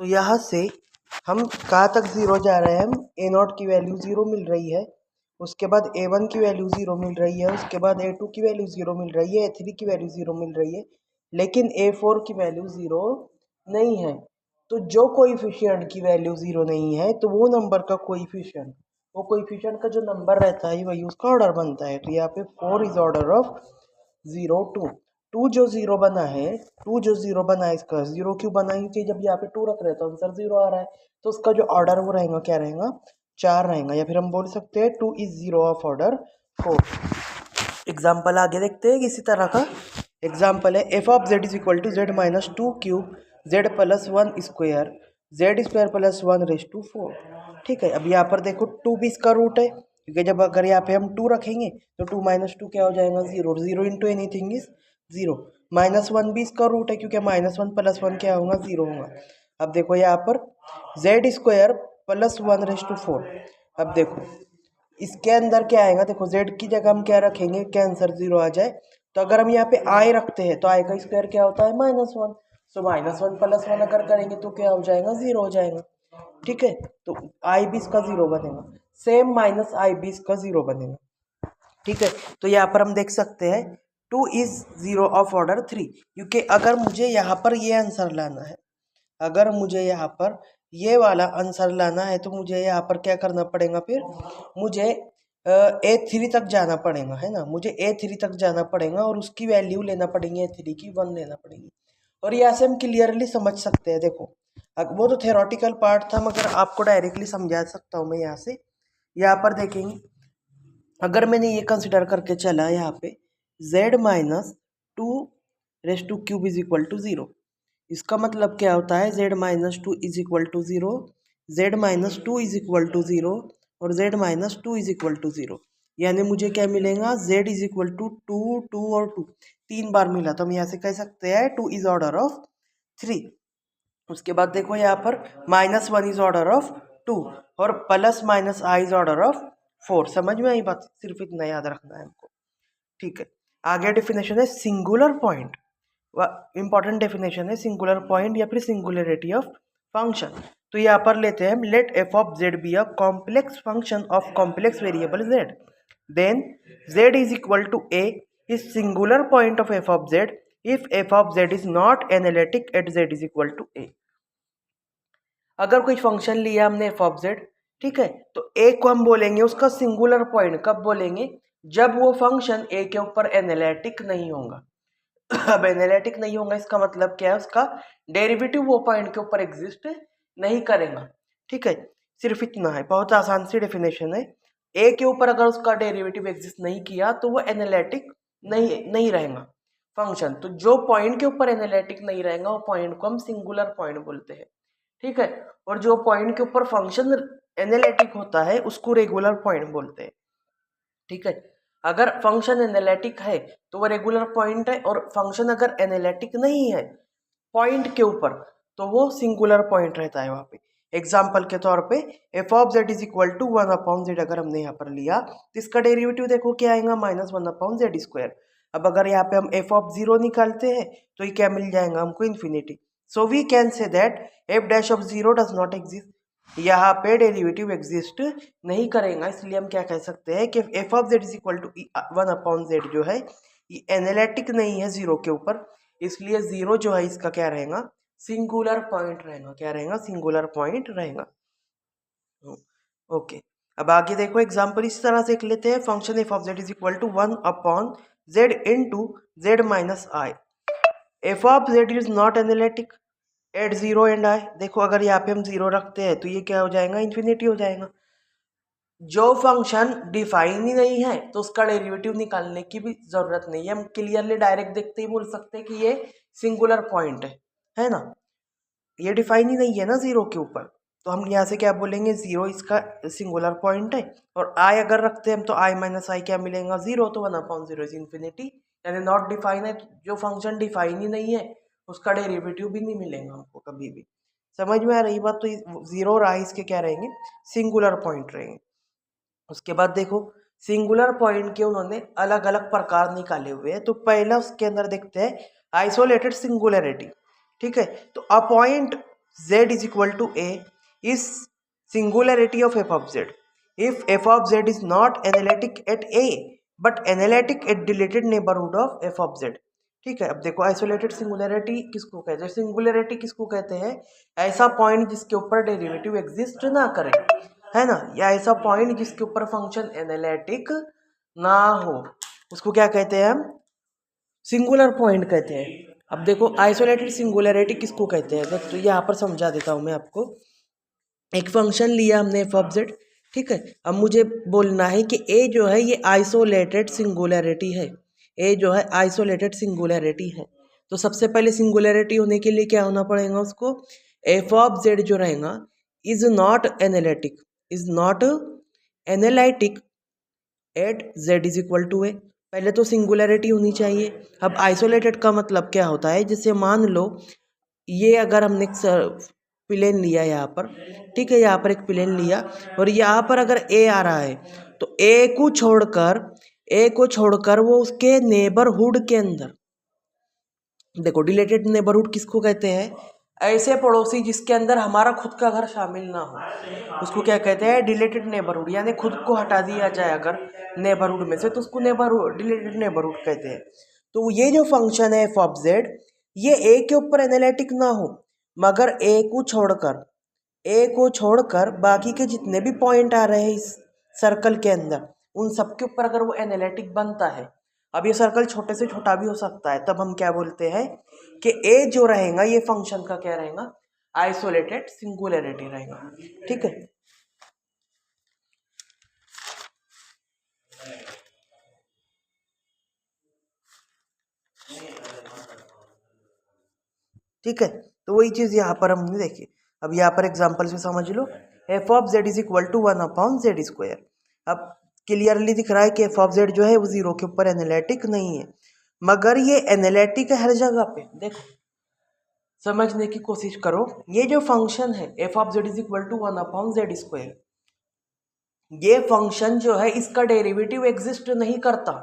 तो यहाँ से हम कहाँ तक ज़ीरो जा रहे हैं, हम A0 की वैल्यू ज़ीरो मिल रही है, उसके बाद A1 की वैल्यू ज़ीरो मिल रही है, उसके बाद A2 की वैल्यू ज़ीरो मिल रही है, A3 की वैल्यू ज़ीरो मिल रही है, लेकिन A4 की वैल्यू ज़ीरो नहीं है। तो जो कोएफिशिएंट की वैल्यू ज़ीरो नहीं है तो वो नंबर का कोएफिशिएंट का जो नंबर रहता है वही उसका ऑर्डर बनता है। तो यहाँ पे 4 इज ऑर्डर ऑफ 0 2 जो ज़ीरो बना है, इसका ज़ीरो क्यों बना है, क्योंकि जब यहाँ पे 2 रख रहे हैं तो आंसर 0 आ रहा है, तो उसका जो ऑर्डर वो रहेगा क्या रहेगा, 4 रहेगा, या फिर हम बोल सकते हैं 2 इज 0 ऑफ ऑर्डर 4। एग्जाम्पल आगे देखते हैं किसी तरह का। एग्जाम्पल है F of Z is equal to Z minus two cube Z plus one square Z square plus one raise to 4। ठीक है, अब यहाँ पर देखो 2 भी इसका रूट है, क्योंकि जब अगर यहाँ पे हम 2 रखेंगे तो 2 माइनस टू क्या हो जाएगा, 0, 0 into anything is 0। Minus one भी इसका रूट है, क्योंकि माइनस वन प्लस वन क्या होगा, 0 होगा। अब देखो यहाँ पर Z square plus one raise to 4। अब देखो इसके अंदर क्या आएगा, देखो z की जगह हम क्या रखेंगे कि आंसर 0 आ जाए। तो अगर हम यहाँ पे i रखते हैं तो i का स्क्वायर क्या होता है, -1। सो -1 प्लस वन अगर करेंगे तो क्या हो जाएगा, 0 हो जाएगा। ठीक है, तो i भी इसका 0 बनेगा, सेम माइनस i भी इसका 0 बनेगा। ठीक है, तो यहाँ पर हम देख सकते हैं 2 इज 0 ऑफ ऑर्डर 3, क्योंकि अगर मुझे यहाँ पर ये आंसर लाना है, अगर मुझे यहाँ पर ये वाला आंसर लाना है तो मुझे यहाँ पर क्या करना पड़ेगा, फिर मुझे A3 तक जाना पड़ेगा, है ना, मुझे A3 तक जाना पड़ेगा और उसकी वैल्यू लेना पड़ेगी, A3 की 1 लेना पड़ेगी। और यहाँ से हम क्लियरली समझ सकते हैं। देखो वो तो थेरोटिकल पार्ट था, मगर आपको डायरेक्टली समझा सकता हूँ मैं यहाँ से। यहाँ पर देखेंगे, अगर मैंने ये कंसिडर करके चला यहाँ पे z minus two raise to cube is equal to 0, इसका मतलब क्या होता है, z minus two is equal to 0, z minus two is equal to 0 और z minus two is equal to 0। यानी मुझे क्या मिलेगा, z इज इक्वल टू 2 2 और 2 तीन बार मिला, तो हम यहाँ से कह सकते हैं 2 इज ऑर्डर ऑफ 3। उसके बाद देखो यहाँ पर -1 इज ऑर्डर ऑफ 2 और plus minus i is order of 4। समझ में आई बात, सिर्फ इतना याद रखना है हमको। ठीक है, आगे डेफिनेशन है सिंगुलर पॉइंट। इंपॉर्टेंट डेफिनेशन है सिंगुलर पॉइंट या फिर सिंगुलरिटी ऑफ फंक्शन। तो यहाँ पर लेते हैं हम, let F of Z be a complex function of complex variable Z, then Z is equal to A is singular point of F of Z if F of Z is not analytic at Z is equal to A. अगर कोई function लिया हमने F of Z, ठीक है, तो ए को हम बोलेंगे उसका सिंगुलर पॉइंट, कब बोलेंगे, जब वो फंक्शन ए के ऊपर एनालिटिक नहीं होगा। अब एनालिटिक नहीं होगा इसका मतलब क्या है, उसका डेरिवेटिव वो पॉइंट के ऊपर एग्जिस्ट नहीं करेगा। ठीक है, सिर्फ इतना है, बहुत आसान सी डेफिनेशन है। ए के ऊपर अगर उसका डेरिवेटिव एग्जिस्ट नहीं किया तो वो एनालिटिक नहीं रहेगा फंक्शन। तो जो पॉइंट के ऊपर एनालिटिक नहीं रहेगा वो पॉइंट को हम सिंगुलर पॉइंट बोलते हैं। ठीक है, और जो पॉइंट के ऊपर फंक्शन एनालिटिक होता है उसको रेगुलर पॉइंट बोलते हैं। ठीक है, अगर फंक्शन एनालिटिक है तो वो रेगुलर पॉइंट है, और फंक्शन अगर एनालिटिक नहीं है पॉइंट के ऊपर तो वो सिंगुलर पॉइंट रहता है वहाँ पे। एग्जाम्पल के तौर पे F of Z is equal to 1/z अगर हमने यहाँ पर लिया तो इसका डेरिवेटिव देखो क्या आएगा, -1/z²। अब अगर यहाँ पे हम एफ ऑफ 0 निकालते हैं तो ये क्या मिल जाएगा हमको, infinity. So we can say that F dash of 0 does not exist, यहाँ पे डेरिवेटिव एग्जिस्ट नहीं करेगा, इसलिए हम क्या कह सकते हैं कि F of Z is equal to 1/z जो है ये एनालिटिक नहीं है 0 के ऊपर, इसलिए 0 जो है इसका क्या रहेगा, सिंगुलर पॉइंट रहेगा। क्या रहेगा, सिंगुलर पॉइंट रहेगा। ओके, अब आगे देखो एग्जाम्पल इस तरह से लिख लेते हैं, function F of Z is equal to 1/z into Z minus I. F of Z is not analytic at 0 and I. देखो अगर यहाँ पे हम 0 रखते हैं तो ये क्या हो जाएगा, इन्फिनिटी हो जाएगा। जो फंक्शन डिफाइन ही नहीं है तो उसका डेरिवेटिव निकालने की भी जरूरत नहीं है, हम क्लियरली डायरेक्ट देखते ही बोल सकते हैं कि ये सिंगुलर पॉइंट है ना, ये डिफाइन ही नहीं है ना 0 के ऊपर, तो हम यहाँ से क्या बोलेंगे, 0 इसका सिंगुलर पॉइंट है। और आई अगर रखते हैं हम तो आई माइनस आई क्या मिलेगा, 0, तो 1/0 इज इन्फिनिटी, यानी नॉट डिफाइन है। जो फंक्शन डिफाइन ही नहीं है उसका डेरिवेटिव भी नहीं मिलेगा हमको कभी भी। समझ में आ रही बात, तो 0 और आई इसके क्या रहेंगे, सिंगुलर पॉइंट रहेंगे। उसके बाद देखो सिंगुलर पॉइंट के उन्होंने अलग अलग प्रकार निकाले हुए हैं। तो पहला उसके अंदर देखते हैं आइसोलेटेड सिंगुलरिटी। ठीक है, तो a point z is equal to a is singularity of f of z. If f of z is not analytic at a but analytic at dilated neighborhood of f of z. ठीक है, अब देखो isolated singularity किसको कहते हैं? Singularity किसको कहते हैं? ऐसा पॉइंट जिसके ऊपर डेरिवेटिव एग्जिस्ट ना करे, है ना, या ऐसा पॉइंट जिसके ऊपर फंक्शन एनालिटिक ना हो, उसको क्या कहते हैं हम? सिंगुलर पॉइंट कहते हैं। अब देखो आइसोलेटेड सिंगुलरिटी किसको कहते हैं? देख, तो यहाँ पर समझा देता हूँ मैं आपको। एक फंक्शन लिया हमने एफ ऑफ जेड, ठीक है। अब मुझे बोलना है कि ए जो है ये आइसोलेटेड सिंगुलरिटी है, ए जो है आइसोलेटेड सिंगुलरिटी है। तो सबसे पहले सिंगुलरिटी होने के लिए क्या होना पड़ेगा उसको? एफ ऑफ जेड जो रहेगा is not analytic, is not analytic at Z is equal to A. पहले तो सिंगुलरिटी होनी चाहिए। अब आइसोलेटेड का मतलब क्या होता है? जैसे मान लो ये अगर हमने प्लेन लिया यहाँ पर, ठीक है, यहाँ पर एक प्लेन लिया और यहाँ पर अगर ए आ रहा है तो ए को छोड़कर वो उसके नेबरहुड के अंदर, देखो डिलेटेड नेबरहुड किसको कहते हैं? ऐसे पड़ोसी जिसके अंदर हमारा खुद का घर शामिल ना हो, उसको क्या कहते हैं? Deleted neighbourhood. यानी खुद को हटा दिया जाए अगर नेबरहुड में से तो उसको नेबरहुड, डिलेटेड नेबरहुड कहते हैं। तो ये जो फंक्शन है एफ ऑफ जेड, ये ए के ऊपर एनालिटिक ना हो मगर ए को छोड़कर बाकी के जितने भी पॉइंट आ रहे हैं इस सर्कल के अंदर, उन सब के ऊपर अगर वो एनालिटिक बनता है। अब ये सर्कल छोटे से छोटा भी हो सकता है, तब हम क्या बोलते हैं कि ए जो रहेगा ये फंक्शन का क्या रहेगा? आइसोलेटेड सिंगुलरिटी रहेगा, ठीक है। ठीक है, तो वही चीज़ यहाँ पर हमने देखी। अब यहाँ पर एग्जाम्पल से समझ लो, F of Z is equal to 1/z²। अब क्लियरली दिख रहा है कि एफ ऑफ जेड जो है वो जीरो के ऊपर एनालिटिक नहीं है, मगर ये एनालिटिक है हर जगह पे। देखो समझने की कोशिश करो, ये जो फंक्शन है F of Z is equal to 1/z², ये फंक्शन जो है इसका डेरिवेटिव एग्जिस्ट नहीं करता,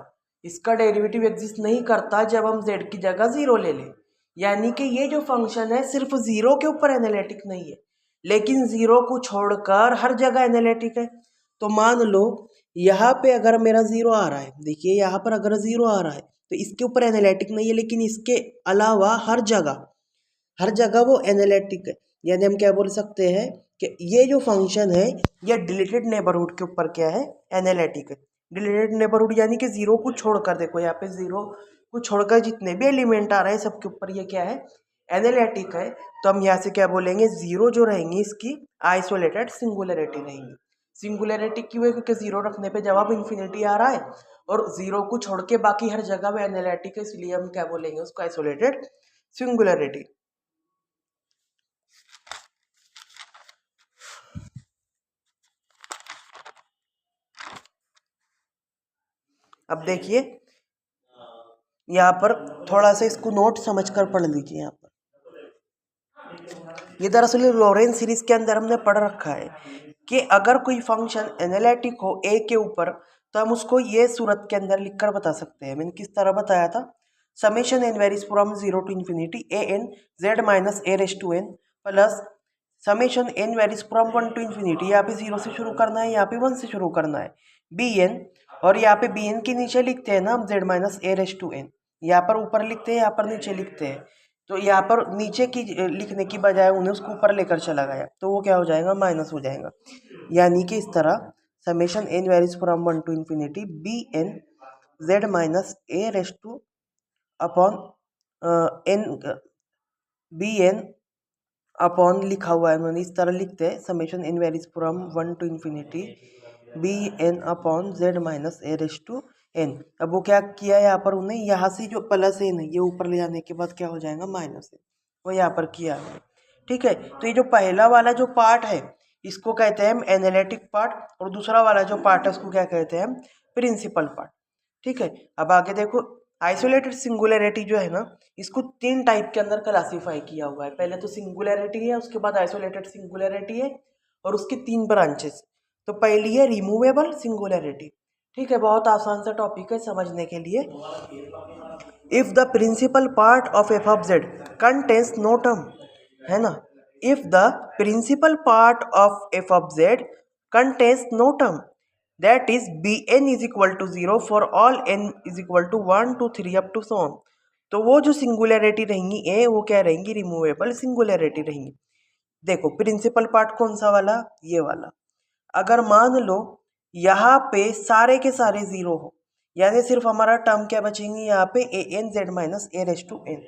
इसका डेरिवेटिव एग्जिस्ट नहीं करता जब हम z की जगह 0 ले लें। यानी कि ये जो फंक्शन है सिर्फ 0 के ऊपर एनालिटिक नहीं है, लेकिन 0 को छोड़कर हर जगह एनालिटिक है। तो मान लो यहाँ पे अगर मेरा 0 आ रहा है, देखिए यहाँ पर अगर 0 आ रहा है तो इसके ऊपर एनालिटिक नहीं है, लेकिन इसके अलावा हर जगह वो एनालिटिक है। यानी हम क्या बोल सकते हैं कि ये जो फंक्शन है ये डिलीटेड नेबरहुड के ऊपर क्या है? एनालिटिक है। डिलीटेड नेबरहुड यानी कि 0 को छोड़कर, देखो यहाँ पे 0 को छोड़कर जितने भी एलिमेंट आ रहे हैं सबके ऊपर ये क्या है? एनालिटिक है। तो हम यहाँ से क्या बोलेंगे? 0 जो रहेंगी इसकी आइसोलेटेड सिंगुलरिटी रहेंगी। सिंगुलरिटी क्यों है? क्योंकि 0 रखने पे जवाब इन्फिनिटी आ रहा है और 0 को छोड़ के बाकी हर जगह में एनालिटिक है, इसलिए हम क्या बोलेंगे उसको? Isolated singularity. अब देखिए यहाँ पर थोड़ा सा इसको नोट समझकर पढ़ लीजिए। यहाँ पर ये दरअसल लॉरेंस सीरीज के अंदर हमने पढ़ रखा है कि अगर कोई फंक्शन एनालिटिक हो ए के ऊपर तो हम उसको ये सूरत के अंदर लिखकर बता सकते हैं। मैंने किस तरह बताया था? Summation N varies from 0 to infinity A N Z minus A raise to N plus summation N varies from 1 to infinity. यहाँ पे 0 से शुरू करना है, यहाँ पे 1 से शुरू करना है, बी एन। और यहाँ पे बी एन के नीचे लिखते हैं ना हम Z minus A raise to N. यहाँ पर ऊपर लिखते हैं, यहाँ पर नीचे लिखते हैं। तो यहाँ पर नीचे की लिखने की बजाय उन्हें उसको ऊपर लेकर चला गया, तो वो क्या हो जाएगा? माइनस हो जाएगा। यानी कि इस तरह summation N varies from 1 to infinity B N Z minus A raise to upon N B N upon लिखा हुआ है उन्होंने, इस तरह लिखते हैं summation N varies from 1 to infinity B N upon Z minus A raise to N. अब वो क्या किया यहाँ पर उन्हें? यहाँ से जो प्लस एन है ये ऊपर ले जाने के बाद क्या हो जाएगा? Minus N. वो यहाँ पर किया है, ठीक है। तो ये जो पहला वाला जो पार्ट है इसको कहते हैं हम एनालिटिक पार्ट, और दूसरा वाला जो पार्ट है उसको क्या कहते हैं हम? प्रिंसिपल पार्ट, ठीक है। अब आगे देखो, आइसोलेटेड सिंगुलरिटी जो है ना इसको 3 टाइप के अंदर क्लासीफाई किया हुआ है। पहले तो सिंगुलरिटी है, उसके बाद आइसोलेटेड सिंगुलरिटी है, और उसकी 3 ब्रांचेस। तो पहली है रिमूवेबल सिंगुलरिटी, ठीक है, बहुत आसान सा टॉपिक है समझने के लिए। If the principal part of F of Z contains no term, है ना, if the principal part of F of Z contains no term that is B N is equal to 0 for all N is equal to 1 2 3 up to so on. तो वो जो singularity रहेंगी ए, वो क्या रहेंगी, removable singularity रहेंगी। देखो principal part कौन सा वाला, ये वाला। अगर मान लो यहाँ पे सारे के सारे जीरो हो, यानी सिर्फ हमारा टर्म क्या बचेंगे यहाँ पे A N Z minus A raise to N.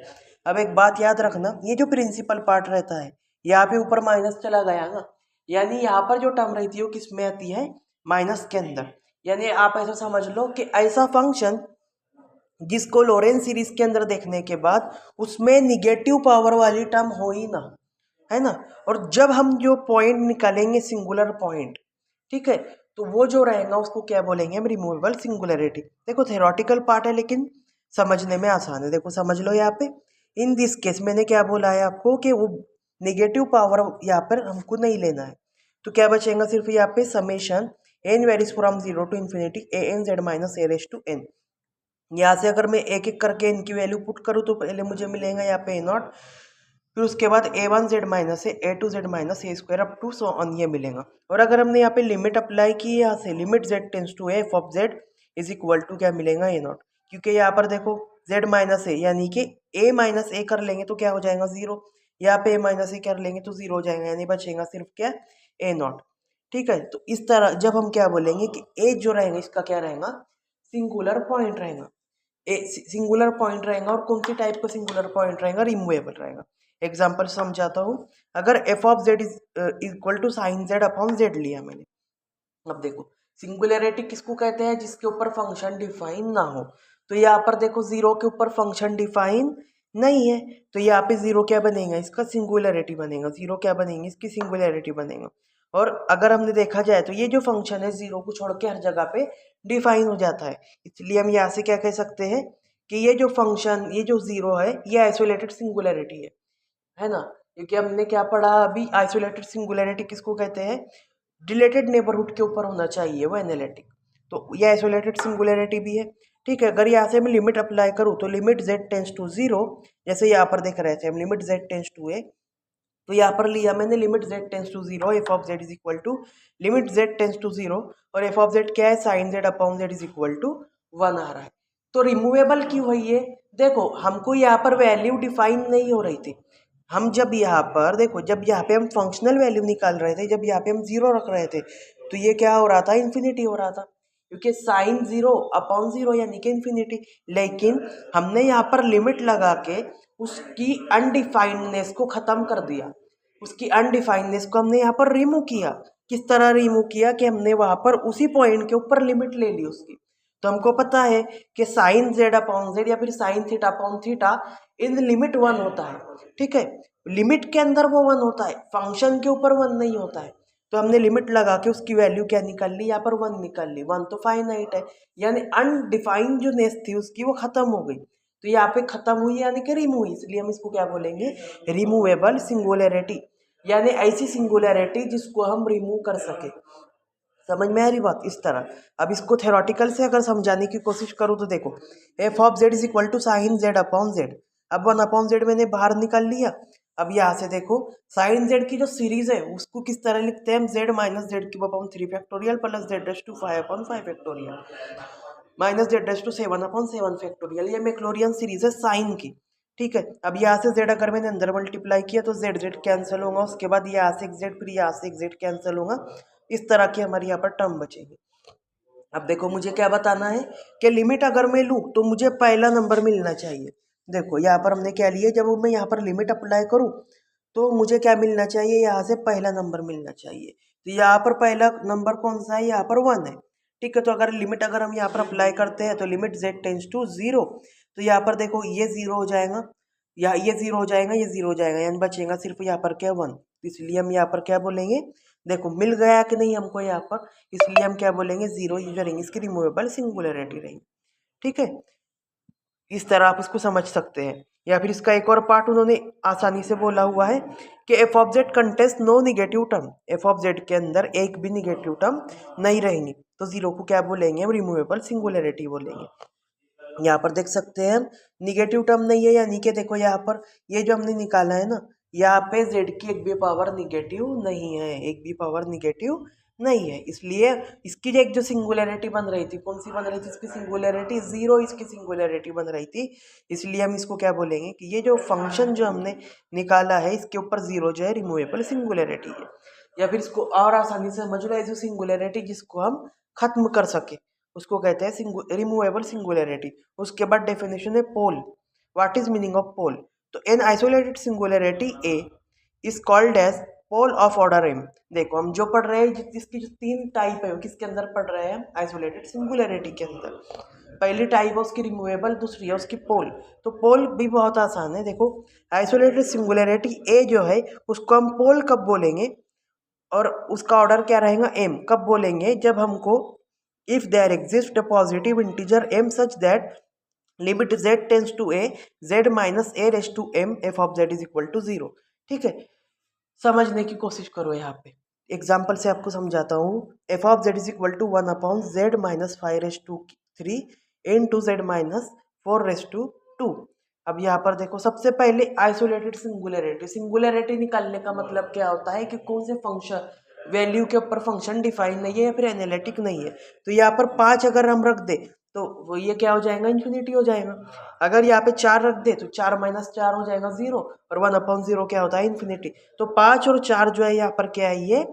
अब एक बात याद रखना, ये जो प्रिंसिपल पार्ट रहता है यहाँ पे ऊपर माइनस चला गया ना, यानी यहाँ पर जो टर्म रहती है वो किस में आती है, माइनस के अंदर। यानी आप ऐसा समझ लो कि ऐसा फंक्शन जिसको लोरेंस सीरीज के अंदर देखने के बाद उसमें निगेटिव पावर वाली टर्म हो ही ना, है ना। और जब हम जो पॉइंट निकालेंगे सिंगुलर पॉइंट, ठीक है, तो वो जो रहेगा उसको क्या बोलेंगे हम, रिमूवेबल सिंगुलरिटी। देखो थ्योरेटिकल पार्ट है लेकिन समझने में आसान है। देखो समझ लो यहाँ पे इन दिस केस मैंने क्या बोला है आपको कि वो निगेटिव पावर यहाँ पर हमको नहीं लेना है। तो क्या बचेगा, सिर्फ यहाँ पे summation N varies from 0 to infinity A N Z minus A raise to N. यहाँ से अगर मैं एक एक करके इनकी वैल्यू पुट करूँ तो पहले मुझे मिलेगा यहाँ पे ए नॉट, फिर उसके बाद A one Z minus A two Z minus A square up to so on, ये मिलेगा। और अगर हमने यहाँ पे लिमिट अप्लाई की यहाँ से limit Z tends to F of Z is equal to क्या मिलेगा, ए नॉट। क्योंकि यहाँ पर देखो जेड माइनस ए यानी कि ए माइनस ए कर लेंगे तो क्या हो जाएगा, जीरो। यहाँ पे ए माइनस ए कर लेंगे तो जीरो हो जाएगा, यानी बचेगा सिर्फ क्या, ए नॉट। ठीक है, तो इस तरह जब हम क्या बोलेंगे कि ए जो रहेगा इसका क्या रहेगा, सिंगुलर पॉइंट रहेगा। ए सिंगुलर पॉइंट रहेगा, और कौन सी टाइप का सिंगुलर पॉइंट रहेगा, रिमूवेबल रहेगा। एग्जाम्पल समझाता हूँ। अगर F of Z is equal to sine Z upon Z लिया मैंने, अब देखो सिंगुलैरिटी किसको कहते हैं, जिसके ऊपर फंक्शन डिफाइन ना हो। तो यहाँ पर देखो जीरो के ऊपर फंक्शन डिफाइन नहीं है, तो यहाँ पे जीरो क्या बनेगा, इसका सिंगुलैरिटी बनेगा। जीरो क्या बनेगी, इसकी सिंगुलैरिटी बनेगा। और अगर हमने देखा जाए तो ये जो फंक्शन है जीरो को छोड़ के हर जगह पे डिफाइन हो जाता है। इसलिए हम यहाँ से क्या कह सकते हैं कि ये जो फंक्शन, ये जो जीरो है, ये आइसोलेटेड सिंगुलैरिटी है ना। क्योंकि हमने क्या पढ़ा अभी, आइसोलेटेड सिंगुलैरिटी किसको कहते हैं, रिलेटेड नेबरहुड के ऊपर होना चाहिए वो एनालिटिक। तो ये आइसोलेटेड सिंगुलैरिटी भी है। ठीक है, अगर यहाँ से मैं लिमिट अप्लाई करूँ तो limit Z tends to zero, जैसे यहाँ पर देख रहे थे हम limit Z tends to A, तो यहाँ पर लिया मैंने limit Z tends to zero F of Z is equal to limit Z tends to zero, और एफ ऑफ जेड क्या है, sine Z upon Z is equal to 1 आ रहा है। तो रिमूवेबल क्यों हुई है, देखो हमको यहाँ पर वैल्यू डिफाइन नहीं हो रही थी। हम जब यहाँ पर देखो, जब यहाँ पे हम फंक्शनल वैल्यू निकाल रहे थे, जब यहाँ पे हम जीरो रख रहे थे, तो ये क्या हो रहा था, इन्फिनिटी हो रहा था, क्योंकि साइन जीरो अपॉन जीरो यानी कि इन्फिनिटी। लेकिन हमने यहाँ पर लिमिट लगा के उसकी अनडिफाइंडनेस को ख़त्म कर दिया। उसकी अनडिफाइंडनेस को हमने यहाँ पर रिमूव किया। किस तरह रिमूव किया कि हमने वहाँ पर उसी पॉइंट के ऊपर लिमिट ले ली उसकी। तो हमको पता है कि साइन जेड अपॉन जेड या फिर sine theta upon theta in limit 1 होता है। ठीक है, लिमिट के अंदर वो 1 होता है, फंक्शन के ऊपर 1 नहीं होता है। तो हमने लिमिट लगा के उसकी वैल्यू क्या निकाल ली, यहाँ पर 1 निकाल ली। 1 तो फाइनाइट है, यानी अनडिफाइंड जो नेस थी उसकी वो खत्म हो गई। तो यहाँ पे खत्म हुई यानी कि रिमूव हुई, इसलिए हम इसको क्या बोलेंगे, रिमूवेबल सिंगुलैरिटी। यानी ऐसी सिंगुलैरिटी जिसको हम रिमूव कर सके। समझ में आ रही बात, इस तरह। अब इसको थ्योरेटिकल से अगर समझाने की कोशिश करूँ तो देखो F of Z is equal to sine Z upon Z. अब 1 अपॉन जेड मैंने बाहर निकाल लिया। अब यहाँ से देखो साइन जेड की जो सीरीज है उसको किस तरह लिखते हैं हम, Z minus Z cube upon 3 factorial plus Z raise to 5 upon 5 factorial minus Z raise to 7 upon 7 factorial. ये मैक्लोरियन सीरीज है साइन की। ठीक है, अब यहाँ से जेड अगर मैंने अंदर मल्टीप्लाई किया तो जेड जेड कैंसिल होगा, उसके बाद यहाँ से एक जेड, फिर यहाँ से एक जेड कैंसिल होगा। इस तरह की हमारी यहाँ पर टर्म बचेगी। अब देखो मुझे क्या बताना है कि लिमिट अगर मैं लूँ तो मुझे पहला नंबर मिलना चाहिए। देखो यहाँ पर हमने क्या लिया, जब मैं यहाँ पर लिमिट अप्लाई करूँ तो मुझे क्या मिलना चाहिए, यहाँ से पहला नंबर मिलना चाहिए। तो यहाँ पर पहला नंबर कौन सा है, यहाँ पर 1 है। ठीक है, तो अगर लिमिट अगर हम यहाँ पर अप्लाई करते हैं तो limit Z tends to zero, तो यहाँ पर देखो ये जीरो हो जाएगा, या ये जीरो हो जाएगा, ये जीरो हो जाएगा, यानी बचेगा सिर्फ यहाँ पर क्या 1। इसलिए हम यहाँ पर क्या बोलेंगे, देखो मिल गया कि नहीं हमको यहाँ पर, इसलिए हम क्या बोलेंगे, जीरो यूज रहेंगे, इसकी रिमूवेबल सिंगुलैरिटी रहेंगी। ठीक है, इस तरह आप इसको समझ सकते हैं। या फिर इसका एक और पार्ट उन्होंने आसानी से बोला हुआ है कि F of Z contains no negative term. F of Z के अंदर एक भी निगेटिव टर्म नहीं रहेंगी, तो जीरो को क्या बोलेंगे हम, रिमूवेबल सिंगुलैरिटी बोलेंगे। यहाँ पर देख सकते हैं हम निगेटिव टर्म नहीं है, यानी कि देखो यहाँ पर ये जो हमने निकाला है ना, यहाँ पे z की एक भी पावर निगेटिव नहीं है, एक भी पावर निगेटिव नहीं है, इसलिए इसकी जो एक जो सिंगुलैरिटी बन रही थी, कौन सी बन रही थी, इसकी सिंगुलैरिटी जीरो, इसकी सिंगुलैरिटी बन रही थी, इसलिए हम इसको क्या बोलेंगे कि ये जो फंक्शन जो हमने निकाला है इसके ऊपर जीरो जो है रिमूवेबल सिंगुलैरिटी है। या फिर इसको और आसानी से समझ लो, ऐसी सिंगुलैरिटी जिसको हम खत्म कर सके उसको कहते हैं रिमूवेबल सिंगुलैरिटी। उसके बाद डेफिनेशन है pole. What is meaning of pole? तो an isolated singularity A is called as pole of order M. देखो हम जो पढ़ रहे हैं जिसकी जो तीन टाइप है किसके अंदर पढ़ रहे हैं, आइसोलेटेड सिंगुलैरिटी के अंदर। पहली टाइप है उसकी रिमूवेबल, दूसरी है उसकी पोल। तो पोल भी बहुत आसान है। देखो आइसोलेटेड सिंगुलैरिटी ए जो है उसको हम पोल कब बोलेंगे और उसका ऑर्डर क्या रहेगा, एम। कब बोलेंगे? जब हमको if there exist a positive integer M such that limit z tends to A z minus A raise to M F of z is equal to zero. ठीक है, समझने की कोशिश करो। यहाँ पे एग्जाम्पल से आपको समझाता हूँ। F of z is equal to 1/z minus 5/3 into z minus 4/2। अब यहाँ पर देखो सबसे पहले आइसोलेटेड सिंगुलैरिटी। सिंगुलैरिटी निकालने का मतलब क्या होता है कि कौन से फंक्शन वैल्यू के ऊपर फंक्शन डिफाइन नहीं है या फिर एनालिटिक नहीं है। तो यहाँ पर 5 अगर हम रख दे तो वो ये क्या हो जाएगा, इन्फिनिटी हो जाएगा। अगर यहाँ पे 4 रख दे तो 4 माइनस 4 हो जाएगा 0 और 1/0 क्या होता है, इन्फिनिटी। तो 5 और 4 जो है यहाँ पर क्या है, ये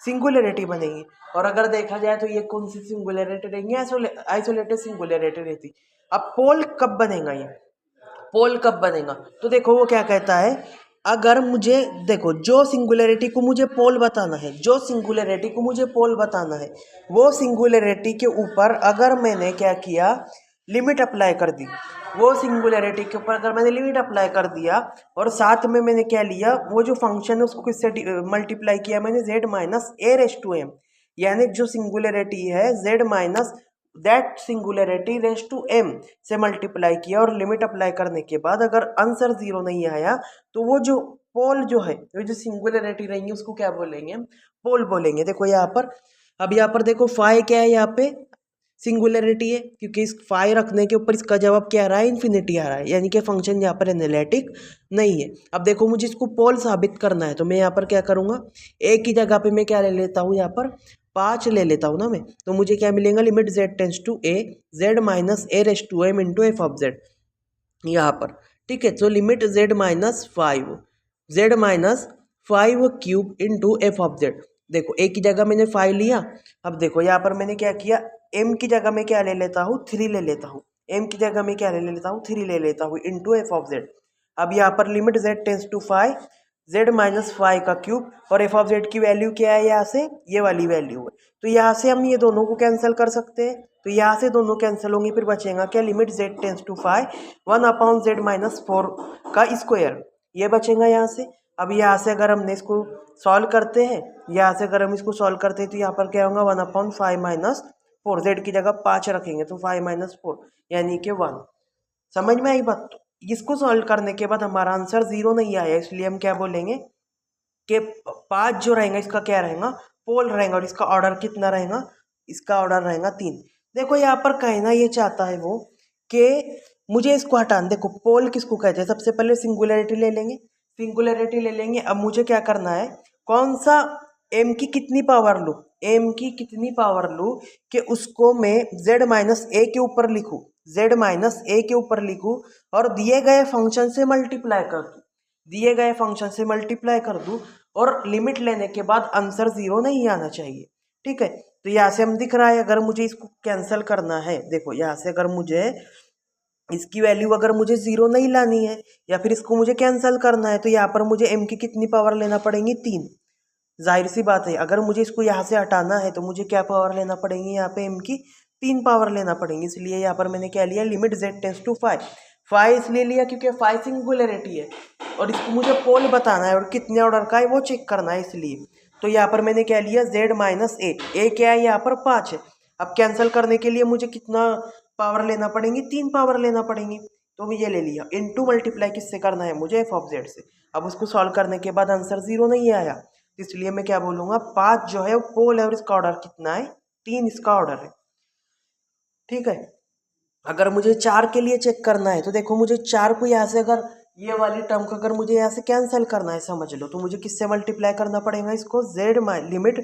सिंगुलैरिटी बनेगी। और अगर देखा जाए तो ये कौन सी सिंगुलैरिटी रहेंगी, आइसोलेटेड सिंगुलैरिटी रहती। अब पोल कब बनेगा, ये पोल कब बनेगा? तो देखो वो क्या कहता है, अगर मुझे देखो जो सिंगुलैरिटी को मुझे पोल बताना है, जो सिंगुलैरिटी को मुझे पोल बताना है, वो सिंगुलैरिटी के ऊपर अगर मैंने क्या किया, लिमिट अप्लाई कर दी। वो सिंगुलैरिटी के ऊपर अगर मैंने लिमिट अप्लाई कर दिया और साथ में मैंने क्या लिया, वो जो फंक्शन है उसको किससे मल्टीप्लाई किया मैंने, z minus A raise to M. यानी जो सिंगुलैरिटी है z minus that singularity raise to M से मल्टीप्लाई किया और लिमिट अप्लाई करने के बाद अगर आंसर जीरो नहीं आया तो वो जो पोल जो है, वो जो सिंगुलैरिटी रहेंगी उसको क्या बोलेंगे, पोल बोलेंगे। देखो यहाँ पर, अब यहाँ पर देखो फाई क्या है, यहाँ पे सिंगुलैरिटी है क्योंकि इस फाई रखने के ऊपर इसका जवाब क्या आ रहा है, इन्फिनिटी आ रहा है, यानी कि फंक्शन यहाँ पर एनालिटिक नहीं है। अब देखो मुझे इसको पोल साबित करना है तो मैं यहाँ पर क्या करूँगा, एक ही जगह पे मैं क्या ले लेता हूँ, यहाँ पर 5 ले लेता हूँ ना मैं। तो मुझे क्या मिलेगा, limit z tends to A z minus A raise to M into F of z यहाँ पर। ठीक है, तो limit z minus 5 cube into F of z। देखो एक ही जगह मैंने 5 लिया। अब देखो यहाँ पर मैंने क्या किया, m की जगह में क्या ले लेता हूँ, 3 ले लेता हूँ। m की जगह में क्या ले लेता हूँ, 3 ले लेता हूँ इंटू एफ ऑफ z। अब यहाँ पर limit z tends to 5 z minus 5 का क्यूब और एफ ऑफ z की वैल्यू क्या है, यहाँ से ये वाली वैल्यू है। तो यहाँ से हम ये दोनों को कैंसिल कर सकते हैं। तो यहाँ से दोनों कैंसिल होंगे, फिर बचेगा क्या, limit z tends to 5 1/z minus 4 का स्क्वायर, ये बचेगा यहाँ से। अब यहाँ से अगर हमने इसको सॉल्व करते हैं, यहाँ से अगर हम इसको सॉल्व करते हैं तो यहाँ पर क्या होगा, 1/5 माइनस 4, z की जगह 5 रखेंगे तो 5 माइनस 4 यानी कि 1। समझ में आई बात? तो इसको सॉल्व करने के बाद हमारा आंसर 0 नहीं आया, इसलिए हम क्या बोलेंगे कि 5 जो रहेगा इसका क्या रहेगा, पोल रहेगा। और इसका ऑर्डर कितना रहेगा, इसका ऑर्डर रहेगा 3। देखो यहाँ पर कहना ये चाहता है वो कि मुझे इसको हटाना। देखो पोल किसको कहते हैं, सबसे पहले सिंगुलैरिटी ले लेंगे, सिंगुलैरिटी ले लेंगे। अब मुझे क्या करना है, कौन सा m की कितनी पावर लूँ, m की कितनी पावर लूँ कि उसको मैं z माइनस ए के ऊपर लिखूँ, z माइनस ए के ऊपर लिखूँ और दिए गए फंक्शन से मल्टीप्लाई कर दूँ, दिए गए फंक्शन से मल्टीप्लाई कर दूँ और लिमिट लेने के बाद आंसर 0 नहीं आना चाहिए। ठीक है, तो यहाँ से हम दिख रहा है, अगर मुझे इसको कैंसिल करना है, देखो यहाँ से अगर मुझे इसकी वैल्यू अगर मुझे 0 नहीं लानी है या फिर इसको मुझे कैंसिल करना है तो यहाँ पर मुझे m की कितनी पावर लेना पड़ेगी, 3। जाहिर सी बात है, अगर मुझे इसको यहाँ से हटाना है तो मुझे क्या पावर लेना पड़ेगी, यहाँ पे m की 3 पावर लेना पड़ेगी। इसलिए यहाँ पर मैंने क्या लिया, लिमिट z टेंस टू 5। 5 इसलिए लिया क्योंकि 5 सिंगुलैरिटी है और इसको मुझे पोल बताना है और कितने ऑर्डर का है वो चेक करना है, इसलिए। तो यहाँ पर मैंने क्या लिया, z माइनस ए क्या है, यहाँ पर 5 है। अब कैंसिल करने के लिए मुझे कितना पावर लेना पड़ेंगी, 3 पावर लेना पड़ेंगी। तो मैं ये ले लिया, इनटू मल्टीप्लाई किससे करना है मुझे, एफ ऑफ जेड से। अब उसको सॉल्व करने के बाद आंसर 0 नहीं आया, इसलिए मैं क्या बोलूँगा, 5 जो है वो पोल है और इसका ऑर्डर कितना है, 3 इसका ऑर्डर है। ठीक है, अगर मुझे 4 के लिए चेक करना है तो देखो मुझे 4 को यहाँ से अगर ये वाली टर्म को अगर मुझे यहाँ से कैंसिल करना है समझ लो, तो मुझे किससे मल्टीप्लाई करना पड़ेगा इसको, जेड लिमिट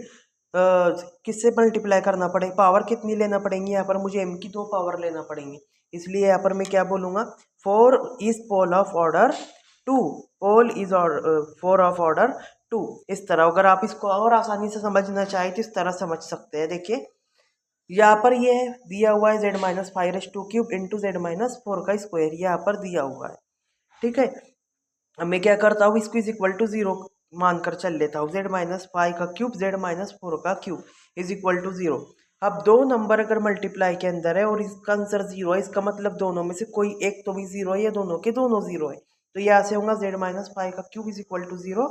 किससे मल्टीप्लाई करना पड़ेगा, पावर कितनी लेना पड़ेगी, यहाँ पर मुझे m की 2 पावर लेना पड़ेंगे। इसलिए यहाँ पर मैं क्या बोलूँगा, 4 is pole of order 2, pole is 4 of order 2। इस तरह अगर आप इसको और आसानी से समझना चाहें तो इस तरह समझ सकते हैं। देखिए यहाँ पर ये है दिया हुआ है z minus 5^3 into Z minus 4 का स्क्वायर, यहाँ पर दिया हुआ है। ठीक है, अब मैं क्या करता हूँ, इसको इज इक्वल टू 0 मानकर चल लेता हूँ, z माइनस 5 का क्यूब जेड माइनस 4 का क्यूब इज इक्वल टू 0। अब दो नंबर अगर मल्टीप्लाई के अंदर है और इसका आंसर 0 है, इसका मतलब दोनों में से कोई एक तो भी 0 है या दोनों के दोनों 0 है। तो यहाँ से होगा z माइनस 5 का क्यूब इज इक्वल टू 0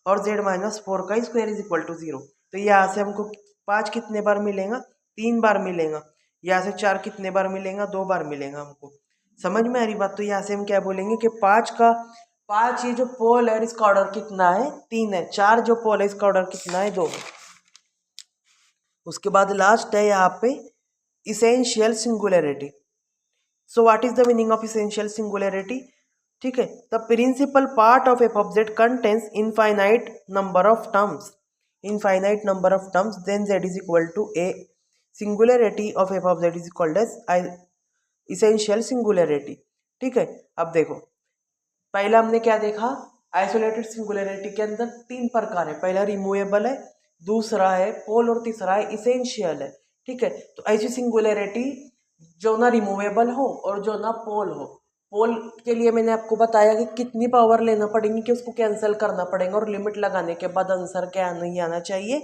और z माइनस 4 का स्क्वायर इज इक्वल टू 0। तो यहाँ से हमको 5 कितने बार मिलेगा, 3 बार मिलेगा। यहाँ से 4 कितने बार मिलेगा, 2 बार मिलेगा हमको। समझ में आ रही बात। तो यहाँ से हम क्या बोलेंगे कि 5 ये जो पोल है इसका ऑर्डर कितना है, 3 है। 4 जो पोल है इसका ऑर्डर कितना है, 2 है। उसके बाद लास्ट है यहाँ पे essential singularity. So what is the meaning of essential singularity. ठीक है, the principal part of F of Z contains infinite number of terms, infinite number of terms, then Z is equal to A singularity of F of Z is equalled as essential singularity. ठीक है, अब देखो पहला हमने क्या देखा, isolated singularity के अंदर 3 प्रकार है। पहला रिमूवेबल है, दूसरा है पोल और तीसरा है इसेंशियल है। ठीक है, तो ऐसी सिंगुलरिटी जो ना रिमूवेबल हो और जो ना पोल हो। पोल के लिए मैंने आपको बताया कि कितनी पावर लेना पड़ेगी कि उसको कैंसिल करना पड़ेगा और लिमिट लगाने के बाद आंसर क्या नहीं आना चाहिए,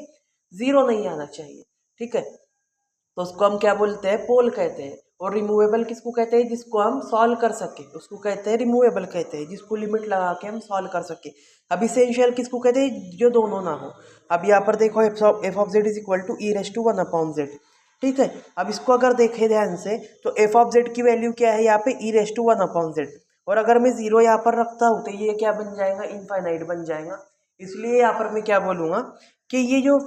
0 नहीं आना चाहिए। ठीक है, तो उसको हम क्या बोलते हैं, पोल कहते हैं। और रिमूवेबल किसको कहते हैं, जिसको हम सॉल्व कर सके उसको कहते हैं रिमूवेबल कहते हैं, जिसको लिमिट लगा के हम सॉल्व कर सके। अब इसेंशियल किसको कहते हैं, जो दोनों ना हो। अब यहाँ पर देखो F of Z is equal to E raise to 1/z। ठीक है, अब इसको अगर देखें ध्यान से तो एफ ऑफ जेड की वैल्यू क्या है यहाँ पे, ई रेस टू 1/z। और अगर मैं 0 यहाँ पर रखता हूँ तो ये क्या बन जाएगा, इनफाइनाइट बन जाएगा। इसलिए यहाँ पर मैं क्या बोलूँगा कि ये जो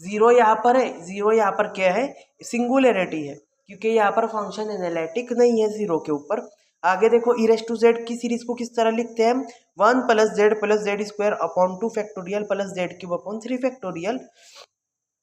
0 यहाँ पर है, 0 यहाँ पर क्या है, सिंगुलरिटी है, क्योंकि यहाँ पर फंक्शन एनालिटिक नहीं है 0 के ऊपर। आगे देखो ई रेस टू जेड की सीरीज को किस तरह लिखते हैं हम, 1 plus Z square upon 2 factorial plus Z cube upon 3 factorial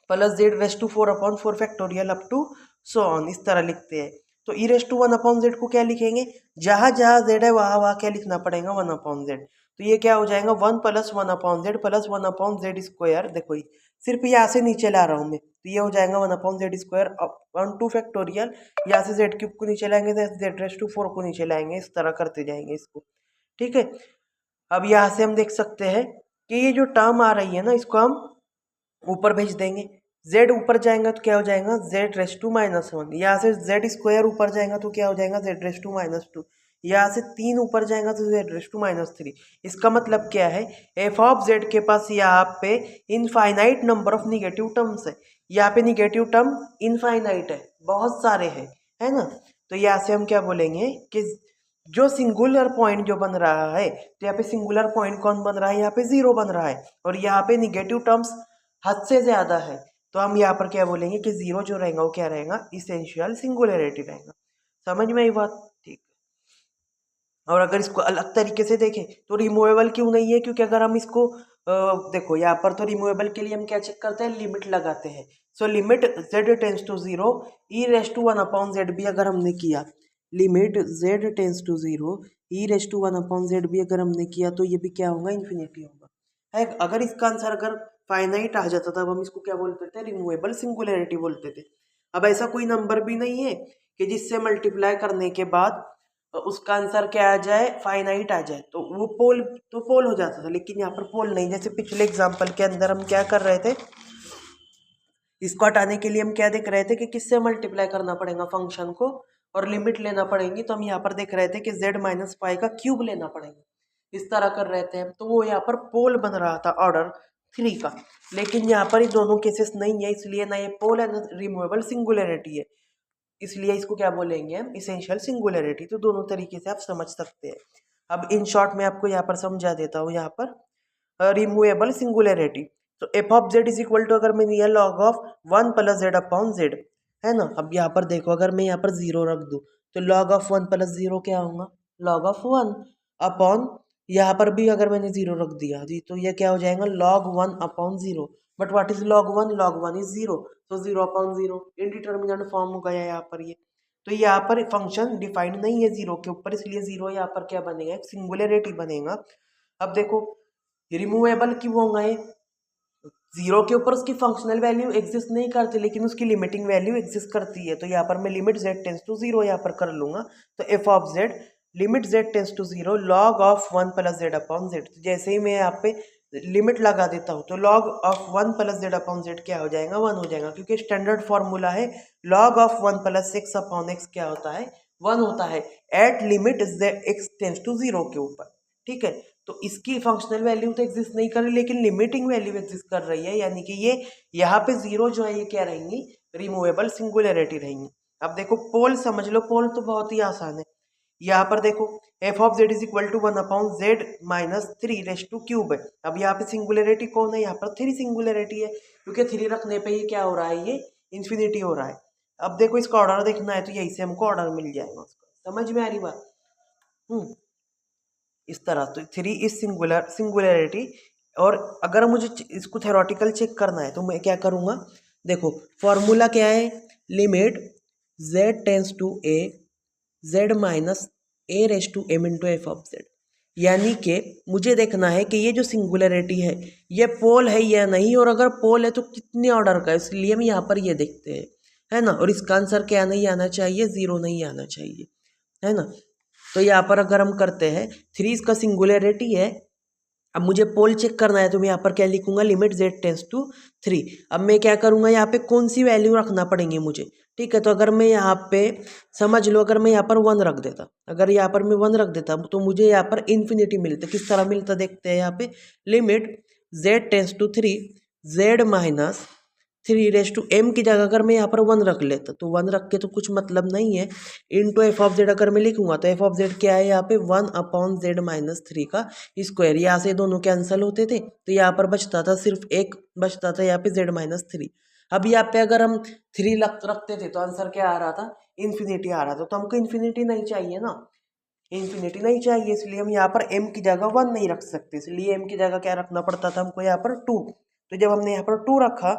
plus Z raise to 4 upon 4 factorial up to so on, इस तरह लिखते हैं। तो E raise to 1 upon Z को क्या लिखेंगे, जहाँ जहाँ जेड है वहाँ वहाँ क्या लिखना पड़ेगा, 1 अपॉन जेड। तो ये क्या हो जाएगा, 1 plus 1 upon Z plus 1 upon Z square. देखो ये सिर्फ यहाँ से नीचे ला रहा हूँ मैं, तो ये हो जाएगा 1 upon Z square upon 2 factorial. यहाँ से जेड क्यूब को नीचे लाएंगे, जेड रेस टू 4 को नीचे लाएंगे, इस तरह करते जाएंगे इसको। ठीक है, अब यहाँ से हम देख सकते हैं कि ये जो टर्म आ रही है ना, इसको हम ऊपर भेज देंगे। z ऊपर जाएगा तो क्या हो जाएगा, z रेस टू -1। यहाँ से z स्क्वायर ऊपर जाएगा तो क्या हो जाएगा, z रेस टू -2। यहाँ से 3 ऊपर जाएगा तो z रेस टू -3। इसका मतलब क्या है, एफ ऑफ z के पास यहाँ पे infinite number of negative terms है। यहाँ पे निगेटिव टर्म इनफाइनाइट है, बहुत सारे हैं, है ना। तो यहाँ से हम क्या बोलेंगे कि जो सिंगुलर पॉइंट जो बन रहा है, तो यहाँ पे सिंगुलर पॉइंट कौन बन रहा है, यहाँ पे 0 बन रहा है और यहाँ पे निगेटिव टर्म्स हद से ज्यादा है। तो हम यहाँ पर क्या बोलेंगे कि 0 जो रहेगा वो क्या रहेगा, इसेंशियल सिंगुलरिटी रहेगा। समझ में आई बात, ठीक। और अगर इसको अलग तरीके से देखें तो रिमूवेबल क्यों नहीं है, क्योंकि अगर हम इसको देखो यहाँ पर तो रिमूवेबल के लिए हम क्या चेक करते हैं, लिमिट लगाते हैं। So limit z tends to 0 E raise to 1 upon Z भी अगर हमने किया, limit z tends to 0 E raise to 1 upon Z भी अगर हमने किया, तो ये भी क्या होगा, इन्फिनिटी होगा। है, अगर इसका आंसर अगर फाइनाइट आ जाता तब हम इसको क्या बोलते थे, रिमूवेबल सिंगुलरिटी बोलते थे। अब ऐसा कोई नंबर भी नहीं है कि जिससे मल्टीप्लाई करने के बाद उसका आंसर क्या आ जाए, फाइनाइट आ जाए, तो वो पोल तो पोल हो जाता था। लेकिन यहाँ पर पोल नहीं, जैसे पिछले एग्जाम्पल के अंदर हम क्या कर रहे थे, इसको हटाने के लिए हम क्या देख रहे थे कि किससे मल्टीप्लाई करना पड़ेगा फंक्शन को और लिमिट लेना पड़ेगी। तो हम यहाँ पर देख रहे थे कि z माइनस पाई का क्यूब लेना पड़ेगा, इस तरह कर रहे थे हम। तो वो यहाँ पर पोल बन रहा था ऑर्डर 3 का। लेकिन यहाँ पर ये दोनों केसेस नहीं है, इसलिए ना ये पोल है ना रिमूवेबल सिंगुलरिटी है, इसलिए इसको क्या बोलेंगे हम, इसेंशियल सिंगुलरिटी। तो दोनों तरीके से आप समझ सकते हैं। अब इन शॉर्ट में आपको यहाँ पर समझा देता हूँ, यहाँ पर रिमूवेबल सिंगुलरिटी। तो F of Z is equal to, अगर मैं लिया log of 1 plus Z upon Z, है ना। अब यहाँ पर देखो, अगर मैं यहाँ पर 0 रख दूँ तो लॉग ऑफ 1 प्लस 0 क्या होगा, लॉग ऑफ 1 अपॉन यहाँ पर भी अगर मैंने जीरो रख दिया जी तो ये क्या हो जाएगा log 1/0। But what is log 1? log 1 is zero, तो 0/0 इनडिटर्मिनेंट फॉर्म हो गया यहाँ पर ये। तो यहाँ पर फंक्शन डिफाइंड नहीं है जीरो के ऊपर, इसलिए जीरो यहाँ पर क्या बनेगा, एक सिंगुलरिटी बनेगा। अब देखो रिमूवेबल क्यों होगा ये, जीरो के ऊपर उसकी फंक्शनल वैल्यू एग्जिस्ट नहीं करती लेकिन उसकी लिमिटिंग वैल्यू एग्जिस्ट करती है। तो यहाँ पर मैं limit z tends to zero यहाँ पर कर लूंगा। तो f of z limit z tends to zero log of 1 plus Z upon Z. जैसे ही मैं यहाँ पे लिमिट लगा देता हूँ तो log of 1 plus Z upon Z क्या हो जाएगा, 1 हो जाएगा, क्योंकि स्टैंडर्ड फॉर्मूला है log of 1 plus X upon X क्या होता है, 1 होता है at limit x tends to zero के ऊपर। ठीक है, तो इसकी फंक्शनल वैल्यू तो एग्जिस्ट नहीं कर रही लेकिन लिमिटिंग वैल्यू एग्जिस्ट कर रही है, यानी कि ये यहाँ पे जीरो जो है ये क्या रहेंगी, रिमूवेबल सिंगुलरिटी रहेंगी। अब देखो पोल समझ लो, पोल तो बहुत ही आसान है। यहाँ पर देखो f of z is equal to 1/z minus 3 raise to cube है। अब यहाँ पे सिंगुलरिटी कौन है, यहाँ पर 3 सिंगुलरिटी है, क्योंकि 3 रखने पे ये क्या हो रहा है, ये इन्फिनिटी हो रहा है। अब देखो इसका ऑर्डर देखना है तो यही से हमको ऑर्डर मिल जाएगा उसका, समझ में आ रही बात। इस तरह तो 3 इज सिंगुलरिटी। और अगर मुझे इसको थ्योरेटिकल चेक करना है तो मैं क्या करूँगा, देखो फॉर्मूला क्या है, limit z tends to a z minus a raise to m into F of z। यानी कि मुझे देखना है कि ये जो सिंगुलरिटी है ये पोल है या नहीं, और अगर पोल है तो कितने ऑर्डर का है, इसलिए हम यहाँ पर ये देखते हैं, है ना। और इसका आंसर क्या नहीं आना चाहिए, जीरो नहीं आना चाहिए, है ना। तो यहाँ पर अगर हम करते हैं 3 इसका सिंगुलरिटी है। अब मुझे पोल चेक करना है तो मैं यहाँ पर क्या लिखूंगा, लिमिट z टेंस टू 3। अब मैं क्या करूँगा, यहाँ पे कौन सी वैल्यू रखना पड़ेंगे मुझे, ठीक है। तो अगर मैं यहाँ पे समझ लो, अगर मैं यहाँ पर 1 रख देता, अगर यहाँ पर मैं 1 रख देता तो मुझे यहाँ पर इन्फिनिटी मिलता। किस तरह मिलता देखते हैं, यहाँ पे limit z tends to 3 z minus 3 raise to m की जगह अगर मैं यहाँ पर 1 रख लेता तो 1 रख के तो कुछ मतलब नहीं है, इनटू एफ ऑफ जेड अगर मैं लिखूंगा तो एफ ऑफ जेड क्या है, यहाँ पे 1/z माइनस 3 का स्क्वायर। यहाँ से दोनों कैंसिल होते थे तो यहाँ पर बचता था सिर्फ एक, बचता था यहाँ पे z-3। अब यहाँ पे अगर हम 3 रखते थे तो आंसर क्या आ रहा था, इन्फिनिटी आ रहा था। तो हमको इन्फिनिटी नहीं चाहिए ना, इन्फिनिटी नहीं चाहिए, इसलिए हम यहाँ पर m की जगह 1 नहीं रख सकते, इसलिए m की जगह क्या रखना पड़ता था हमको, यहाँ पर 2। तो जब हमने यहाँ पर 2 रखा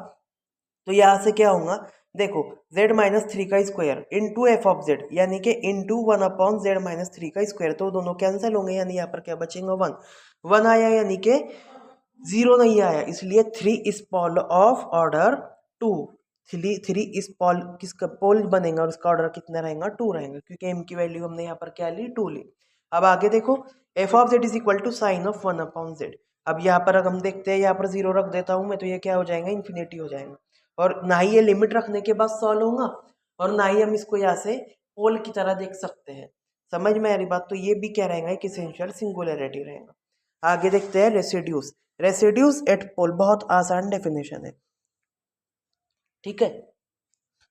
तो यहाँ से क्या होगा, देखो z-3 का square into F of Z, यानी कि इंटू 1/z-3 का स्क्वायर, तो दोनों कैंसिल होंगे, यानी यहाँ पर क्या बचेगा, 1। 1 आया यानी कि 0 नहीं आया, इसलिए 3 is pole of order 2। 3 is pole, किसका पोल बनेगा और उसका ऑर्डर कितना रहेगा, 2 रहेगा, क्योंकि m की वैल्यू हमने यहाँ पर क्या ली, 2 ली। अब आगे देखो F of Z is equal to sine of 1/z। अब यहाँ पर अगर हम देखते हैं, यहाँ पर 0 रख देता हूँ मैं तो ये क्या हो जाएगा, इन्फिनिटी हो जाएगा। और ना ही ये लिमिट रखने के बाद सॉल्व होगा और ना ही हम इसको यहाँ से पोल की तरह देख सकते हैं, समझ में आ रही बात। तो ये भी क्या रहेगा, एक एसेंशियल सिंगुलरिटी रहेगा। आगे देखते हैं रेसिड्यूज। रेसिड्यूज एट पोल, बहुत आसान डेफिनेशन है, ठीक है।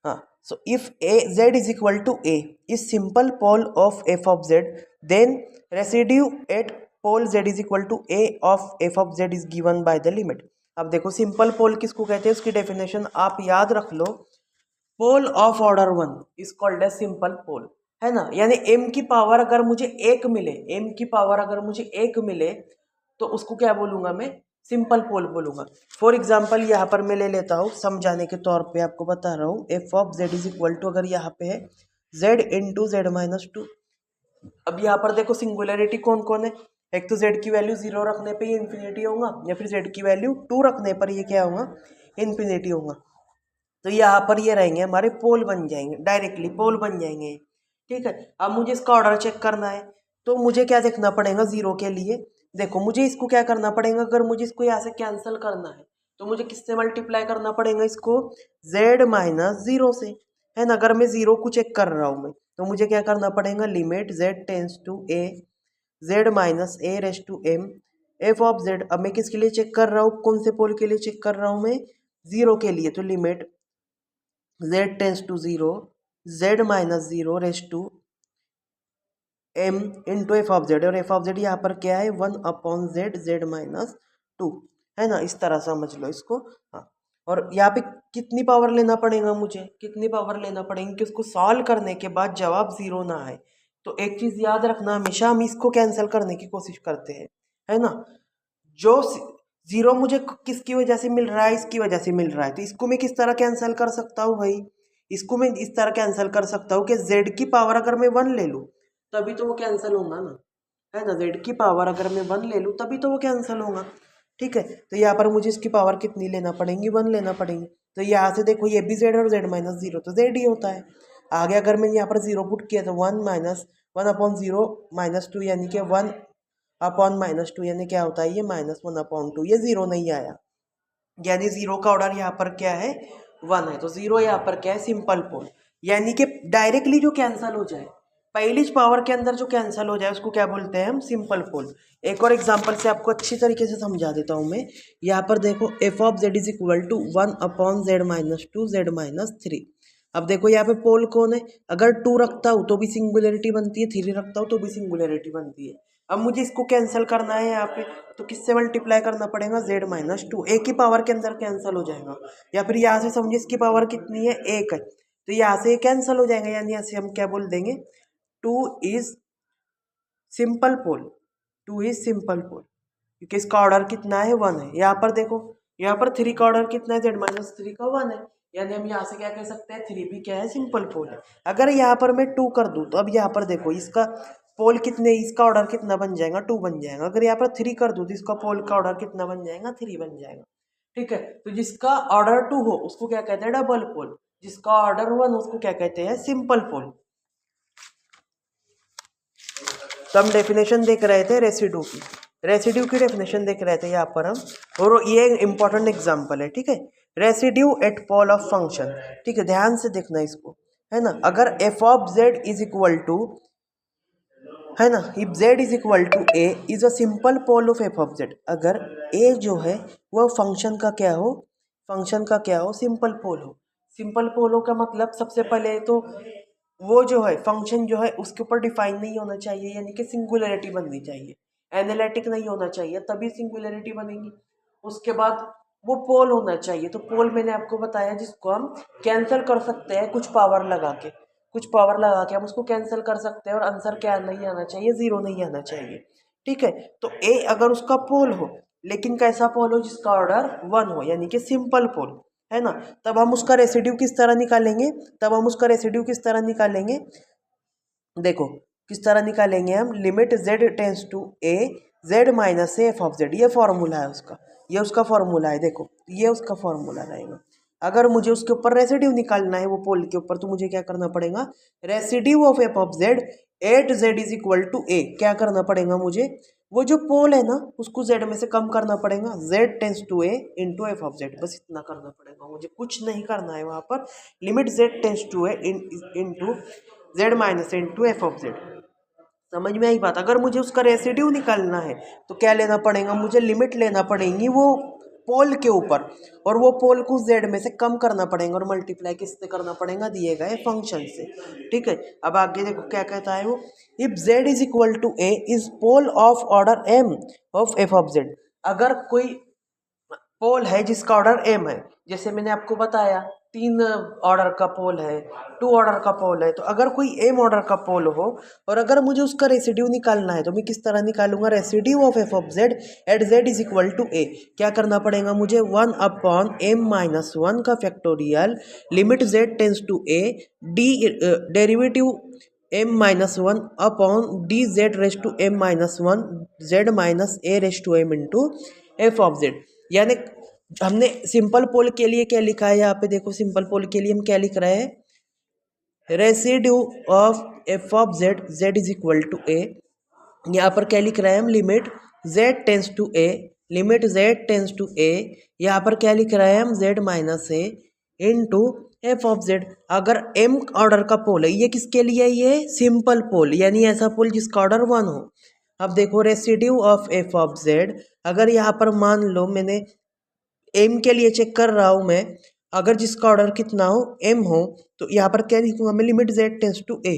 हाँ, so if A Z is equal to A is simple pole of F of Z, then residue at pole Z is equal to A of F of Z is given by the limit. अब देखो simple पोल किसको कहते हैं, उसकी definition आप याद रख लो, pole of order 1 is called as simple pole, है ना। यानी m की पावर अगर मुझे 1 मिले, m की पावर अगर मुझे 1 मिले तो उसको क्या बोलूंगा मैं, सिंपल पोल बोलूंगा। फॉर एग्जाम्पल यहाँ पर मैं ले लेता हूँ, समझाने के तौर पे आपको बता रहा हूँ, F of Z is equal to, अगर यहाँ पे है z इंटू z-2। अब यहाँ पर देखो सिंगुलरिटी कौन कौन है, एक तो z की वैल्यू 0 रखने पे ये इन्फिनिटी होगा, या फिर z की वैल्यू 2 रखने पर ये क्या होगा, इन्फिनिटी होगा। तो यहाँ पर ये रहेंगे हमारे पोल बन जाएंगे, डायरेक्टली पोल बन जाएंगे, ठीक है। अब मुझे इसका ऑर्डर चेक करना है तो मुझे क्या देखना पड़ेगा, 0 के लिए देखो मुझे इसको क्या करना पड़ेगा, अगर मुझे इसको यहाँ से कैंसिल करना है तो मुझे किससे मल्टीप्लाई करना पड़ेगा, इसको z-0 से, है ना। अगर मैं 0 को चेक कर रहा हूँ मैं तो मुझे क्या करना पड़ेगा, limit z tends to a z-a raise to m F of z। अब मैं किसके लिए चेक कर रहा हूँ, कौन से पोल के लिए चेक कर रहा हूँ मैं, 0 के लिए, तो limit z tends to 0 z-0 raise to m into F of Z, और एफ ऑफ जेड यहाँ पर क्या है, 1/z z-2, है ना। इस तरह समझ लो इसको। हाँ, और यहाँ पे कितनी पावर लेना पड़ेगा मुझे, कितनी पावर लेना पड़ेगी कि उसको सॉल्व करने के बाद जवाब 0 ना आए, तो एक चीज याद रखना, हमेशा हम इसको कैंसिल करने की कोशिश करते हैं, है ना। जो जीरो मुझे किसकी वजह से मिल रहा है, इसकी वजह से मिल रहा है, तो इसको मैं किस तरह कैंसिल कर सकता हूँ भाई, इसको मैं इस तरह कैंसिल कर सकता हूँ कि जेड की पावर अगर मैं 1 ले लूँ तभी तो वो कैंसिल होगा ना, है ना। जेड की पावर अगर मैं 1 ले लूँ तभी तो वो कैंसिल होगा, ठीक है। तो यहाँ पर मुझे इसकी पावर कितनी लेना पड़ेगी, 1 लेना पड़ेगी। तो यहाँ से देखो ये भी जेड और जेड माइनस जीरो तो जेड ही होता है। आगे अगर मैंने यहाँ पर जीरो पुट किया तो 1 - 1/0 - 2 यानी कि 1/-2 यानी क्या होता है ये -1/2, ये जीरो नहीं आया, यानी जीरो का ऑर्डर यहाँ पर क्या है 1 है। तो जीरो यहाँ पर क्या है सिंपल पोल, यानी कि डायरेक्टली जो कैंसिल हो जाए, पहली पावर के अंदर जो कैंसिल हो जाए उसको क्या बोलते हैं हम, सिंपल पोल। एक और एग्जांपल से आपको अच्छी तरीके से समझा देता हूँ मैं। यहाँ पर देखो f of z is equal to 1/z-2 z-3। अब देखो यहाँ पे पोल कौन है, अगर 2 रखता हूँ तो भी सिंगुलरिटी बनती है, 3 रखता हूँ तो भी सिंगुलरिटी बनती है। अब मुझे इसको कैंसिल करना है यहाँ पे, तो किससे मल्टीप्लाई करना पड़ेगा, z-2, एक ही पावर के अंदर कैंसिल हो जाएगा। या फिर यहाँ से समझिए इसकी पावर कितनी है, 1 है, तो यहाँ से कैंसिल हो जाएगा, यानी यहाँ से हम क्या बोल देंगे, 2 is simple pole, 2 is simple pole, क्योंकि इसका ऑर्डर कितना है 1 है। यहाँ पर देखो, यहाँ पर 3 का ऑर्डर कितना है, z-3 का 1 है, यानी हम यहाँ से क्या कह सकते हैं, 3 भी क्या है सिंपल पोल है। अगर यहाँ पर मैं 2 कर दूँ तो अब यहाँ पर देखो इसका पोल कितने, इसका ऑर्डर कितना बन जाएगा, 2 बन जाएगा। अगर यहाँ पर 3 कर दूँ तो इसका पोल का ऑर्डर कितना बन जाएगा, 3 बन जाएगा, ठीक है। तो जिसका ऑर्डर 2 हो उसको क्या कहते हैं, डबल पोल, जिसका ऑर्डर 1 हो उसको क्या कहते हैं, सिंपल पोल। तो हम डेफिनेशन देख रहे थे रेसिड्यू की डेफिनेशन देख रहे थे यहाँ पर हम, और ये इंपॉर्टेंट एग्जांपल है, ठीक है। Residue at pole of function, ठीक है, ध्यान से देखना इसको, है ना। अगर F of Z is equal to, है ना, if Z is equal to A is a simple pole of F of Z, अगर ए जो है वह फंक्शन का क्या हो, सिंपल पोल हो। सिंपल पोल हो का मतलब सबसे पहले तो वो जो है फंक्शन जो है उसके ऊपर डिफाइन नहीं होना चाहिए, यानी कि सिंगुलरिटी बननी चाहिए, एनालिटिक नहीं होना चाहिए, तभी सिंगुलरिटी बनेगी। उसके बाद वो पोल होना चाहिए, तो पोल मैंने आपको बताया जिसको हम कैंसिल कर सकते हैं कुछ पावर लगा के, हम उसको कैंसिल कर सकते हैं, और आंसर क्या नहीं आना चाहिए, जीरो नहीं आना चाहिए, ठीक है। तो ए अगर उसका पोल हो, लेकिन कैसा पोल हो, जिसका ऑर्डर 1 हो, यानी कि सिंपल पोल, है ना, तब हम उसका रेसिड्यू किस तरह निकालेंगे, देखो किस तरह निकालेंगे हम, limit z tends to a z - F of Z, ये फॉर्मूला है उसका, ये उसका फॉर्मूला है, देखो ये उसका फॉर्मूला रहेगा। अगर मुझे उसके ऊपर रेसिड्यू निकालना है वो पोल के ऊपर, तो मुझे क्या करना पड़ेगा, residue of F of Z at Z is equal to A, क्या करना पड़ेगा मुझे, वो जो पोल है ना उसको जेड में से कम करना पड़ेगा, Z tends to A into F of Z, बस इतना करना पड़ेगा, मुझे कुछ नहीं करना है वहाँ पर। Limit Z tends to A into z - into F of Z, समझ में आई बात। अगर मुझे उसका रेसिड्यू निकालना है तो क्या लेना पड़ेगा, मुझे लिमिट लेना पड़ेगी वो पोल के ऊपर, और वो पोल को z में से कम करना पड़ेगा, और मल्टीप्लाई किससे करना पड़ेगा, दिए गए फंक्शन से, ठीक है। अब आगे देखो क्या कहता है वो, if z is equal to A is pole of order m of F of Z, अगर कोई पोल है जिसका ऑर्डर m है, जैसे मैंने आपको बताया 3 ऑर्डर का पोल है, 2 ऑर्डर का पोल है, तो अगर कोई m ऑर्डर का पोल हो और अगर मुझे उसका रेसिड्यू निकालना है तो मैं किस तरह निकालूंगा, residue of F of Z at Z is equal to A, क्या करना पड़ेगा मुझे, 1/m-1 का factorial, limit Z tends to A, D derivative m-1 upon D Z raise to m-1 z - a raise to m into F of Z. यानी हमने simple पोल के लिए क्या लिखा है, यहाँ पे देखो सिंपल पोल के लिए हम क्या लिख रहे हैं, residue of F of Z Z is equal to A, यहाँ पर क्या लिख रहे हैं हम, limit Z tends to A, यहाँ पर क्या लिख रहे हैं हम, z - a into F of Z. अगर m ऑर्डर का पोल है, ये किसके लिए, ये सिंपल पोल, यानी ऐसा पोल जिसका ऑर्डर 1 हो। अब देखो residue of F of Z, अगर यहाँ पर मान लो मैंने m के लिए चेक कर रहा हूँ मैं, अगर जिसका ऑर्डर कितना हो, m हो, तो यहाँ पर क्या लिखूंगा मैं, limit z tends to a,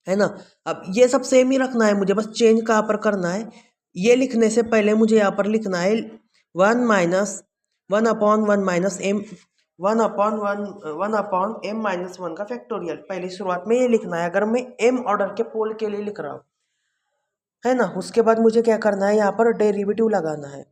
है ना। अब ये सब सेम ही रखना है मुझे, बस चेंज कहाँ पर करना है, ये लिखने से पहले मुझे यहाँ पर लिखना है 1/1 - m 1/m-1 का फैक्टोरियल। पहले शुरुआत में ये लिखना है अगर मैं m ऑर्डर के पोल के लिए लिख रहा हूँ, है ना। उसके बाद मुझे क्या करना है, यहाँ पर डेरिवेटिव लगाना है।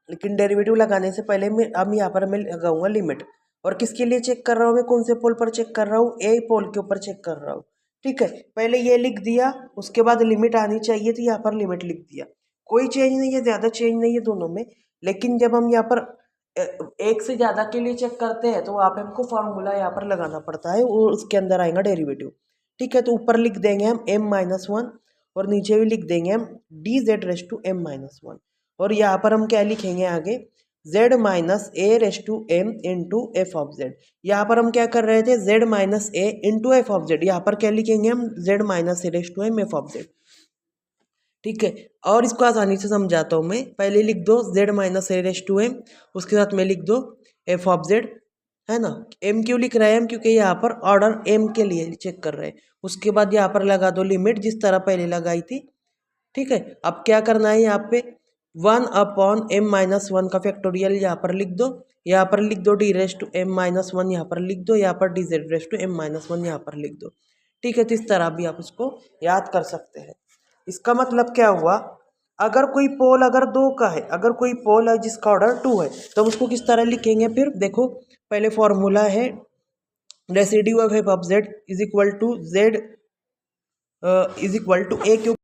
लेकिन डेरिवेटिव लगाने से पहले मैं यहाँ पर मैं लगाऊंगा लिमिट। और किसके लिए चेक कर रहा हूँ मैं, कौन से पोल पर चेक कर रहा हूँ, ए पोल के ऊपर चेक कर रहा हूँ। ठीक है, पहले ये लिख दिया, उसके बाद लिमिट आनी चाहिए थी, यहाँ पर लिमिट लिख दिया। कोई चेंज नहीं है, ज़्यादा चेंज नहीं है दोनों में। लेकिन जब हम यहाँ पर एक से ज़्यादा के लिए चेक करते हैं तो आप हमको फार्मूला यहाँ पर लगाना पड़ता है और उसके अंदर आएगा डेरिवेटिव। ठीक है, तो ऊपर लिख देंगे हम m-1 और नीचे भी लिख देंगे हम dz⁻m-1। और यहाँ पर हम क्या लिखेंगे आगे, z-a⁻m into F of Z. यहाँ पर हम क्या कर रहे थे, z-a into F of Z, यहाँ पर क्या लिखेंगे हम, z-a⁻m एफ ऑफ जेड। ठीक है, और इसको आसानी से समझाता हूँ मैं। पहले लिख दो z-a⁻m, उसके साथ में लिख दो एफ ऑफ जेड, है ना। m क्यों लिख रहे हैं हम, क्योंकि यहाँ पर ऑर्डर m के लिए चेक कर रहे हैं। उसके बाद यहाँ पर लगा दो लिमिट जिस तरह पहले लगाई थी। ठीक है, अब क्या करना है, यहाँ पे 1/m-1 का फैक्टोरियल यहाँ पर लिख दो, यहाँ पर लिख दो d⁻m-1 यहाँ पर लिख दो, यहाँ पर dz⁻m-1 यहाँ पर लिख दो। ठीक है, तो इस तरह भी आप उसको याद कर सकते हैं। इसका मतलब क्या हुआ, अगर कोई पोल अगर 2 का है, अगर कोई पोल है जिसका ऑर्डर 2 है, तो उसको किस तरह लिखेंगे फिर देखो। पहले फॉर्मूला है residue of F of Z is equal to Z is equal to A.